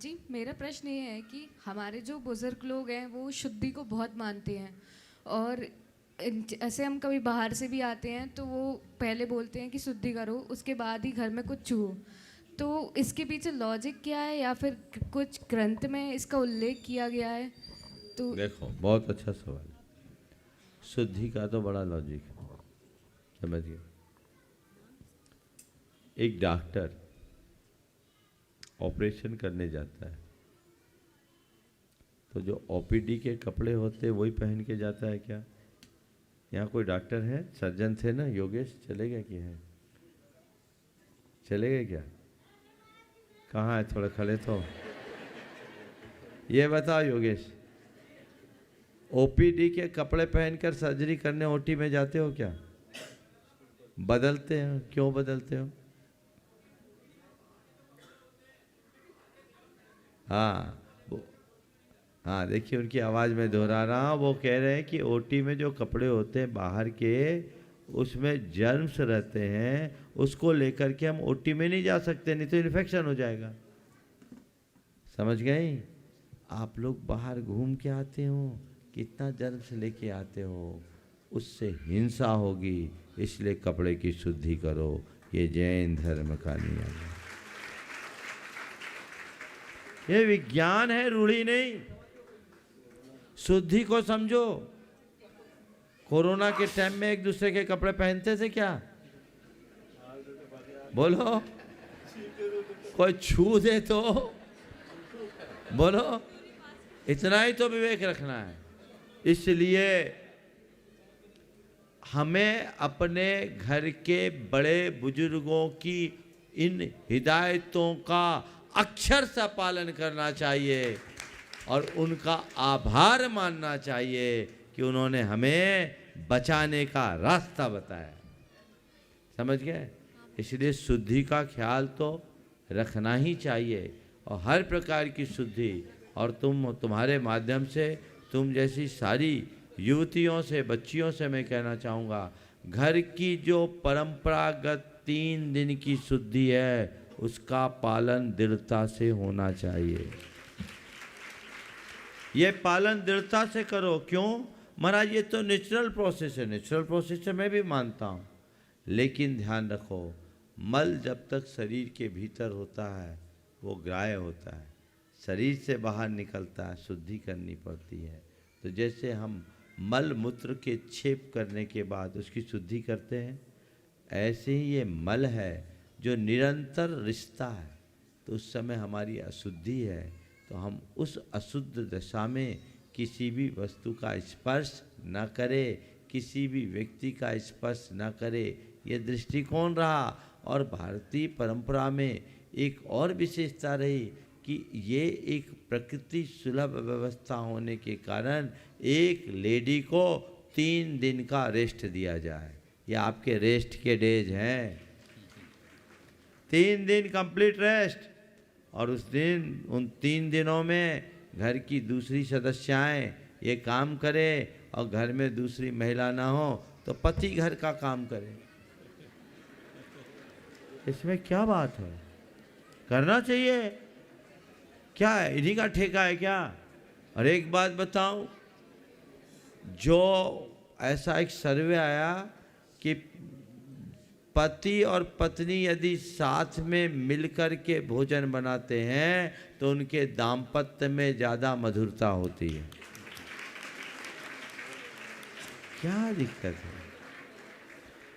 जी मेरा प्रश्न ये है कि हमारे जो बुज़ुर्ग लोग हैं वो शुद्धि को बहुत मानते हैं और ऐसे हम कभी बाहर से भी आते हैं तो वो पहले बोलते हैं कि शुद्धि करो उसके बाद ही घर में कुछ छुओ। तो इसके पीछे लॉजिक क्या है या फिर कुछ ग्रंथ में इसका उल्लेख किया गया है? तो देखो, बहुत अच्छा सवाल है। शुद्धि का तो बड़ा लॉजिक है, समझिए। एक डॉक्टर ऑपरेशन करने जाता है तो जो ओपीडी के कपड़े होते हैं वही पहन के जाता है क्या? यहाँ कोई डॉक्टर है, सर्जन थे ना, योगेश चले गए कि हैं? चले गए क्या? कहाँ है? थोड़ा खड़े तो ये बताओ योगेश, ओपीडी के कपड़े पहनकर सर्जरी करने ओटी में जाते हो क्या? बदलते हो? क्यों बदलते हो? हाँ हाँ, देखिए उनकी आवाज़ में दोहरा रहा हूँ। वो कह रहे हैं कि ओटी में जो कपड़े होते हैं बाहर के, उसमें जर्म्स रहते हैं, उसको लेकर के हम ओटी में नहीं जा सकते, नहीं तो इन्फेक्शन हो जाएगा। समझ गए? आप लोग बाहर घूम के आते हो, कितना जर्म्स लेके आते हो, उससे हिंसा होगी, इसलिए कपड़े की शुद्धि करो। ये जैन धर्म का नियम है, ये विज्ञान है, रूढ़ी नहीं। शुद्धि को समझो। कोरोना के टाइम में एक दूसरे के कपड़े पहनते थे क्या? बोलो, कोई छू दे तो बोलो। इतना ही तो विवेक रखना है। इसलिए हमें अपने घर के बड़े बुजुर्गों की इन हिदायतों का अक्षरशः पालन करना चाहिए और उनका आभार मानना चाहिए कि उन्होंने हमें बचाने का रास्ता बताया। समझ गए? इसलिए शुद्धि का ख्याल तो रखना ही चाहिए और हर प्रकार की शुद्धि। और तुम्हारे माध्यम से, तुम जैसी सारी युवतियों से, बच्चियों से मैं कहना चाहूँगा, घर की जो परंपरागत 3 दिन की शुद्धि है उसका पालन दृढ़ता से होना चाहिए। ये पालन दृढ़ता से करो। क्यों महाराज? ये तो नेचुरल प्रोसेस है। नेचुरल प्रोसेस से मैं भी मानता हूँ, लेकिन ध्यान रखो, मल जब तक शरीर के भीतर होता है वो ग्राह्य होता है, शरीर से बाहर निकलता है, शुद्धि करनी पड़ती है। तो जैसे हम मल मूत्र के छेप करने के बाद उसकी शुद्धि करते हैं, ऐसे ही ये मल है जो निरंतर रिश्ता है। तो उस समय हमारी अशुद्धि है, तो हम उस अशुद्ध दशा में किसी भी वस्तु का स्पर्श न करें, किसी भी व्यक्ति का स्पर्श न करें। ये दृष्टिकोण रहा। और भारतीय परंपरा में एक और विशेषता रही कि ये एक प्रकृति सुलभ व्यवस्था होने के कारण एक लेडी को 3 दिन का रेस्ट दिया जाए। ये आपके रेस्ट के डेज हैं, 3 दिन कंप्लीट रेस्ट। और उस दिन, उन 3 दिनों में घर की दूसरी सदस्याएं ये काम करें और घर में दूसरी महिला ना हो तो पति घर का काम करे। इसमें क्या बात है? करना चाहिए। क्या है, इन्हीं का ठेका है क्या? और एक बात बताऊं, जो ऐसा एक सर्वे आया कि पति और पत्नी यदि साथ में मिलकर के भोजन बनाते हैं तो उनके दाम्पत्य में ज़्यादा मधुरता होती है। क्या दिक्कत है?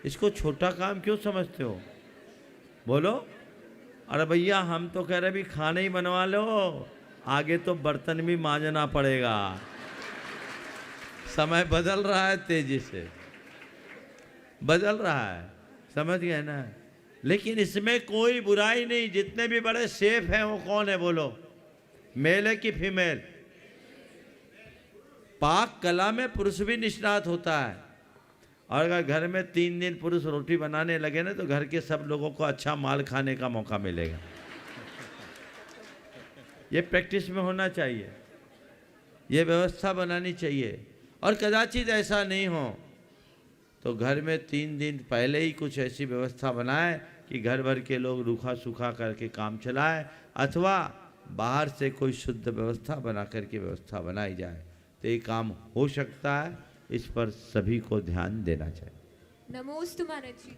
इसको छोटा काम क्यों समझते हो? बोलो। अरे भैया, हम तो कह रहे भी खाना ही बनवा लो, आगे तो बर्तन भी मांजना पड़ेगा। समय बदल रहा है, तेजी से बदल रहा है, समझ गए ना? लेकिन इसमें कोई बुराई नहीं। जितने भी बड़े शेफ हैं वो कौन है? बोलो, मेल है कि फीमेल? पाक कला में पुरुष भी निष्णात होता है। और अगर घर में 3 दिन पुरुष रोटी बनाने लगे ना तो घर के सब लोगों को अच्छा माल खाने का मौका मिलेगा। ये प्रैक्टिस में होना चाहिए, ये व्यवस्था बनानी चाहिए। और कदाचित ऐसा नहीं हो तो घर में 3 दिन पहले ही कुछ ऐसी व्यवस्था बनाए कि घर भर के लोग रूखा सूखा करके काम चलाए, अथवा बाहर से कोई शुद्ध व्यवस्था बना करके व्यवस्था बनाई जाए तो ये काम हो सकता है। इस पर सभी को ध्यान देना चाहिए। नमोस्तु महाराज जी।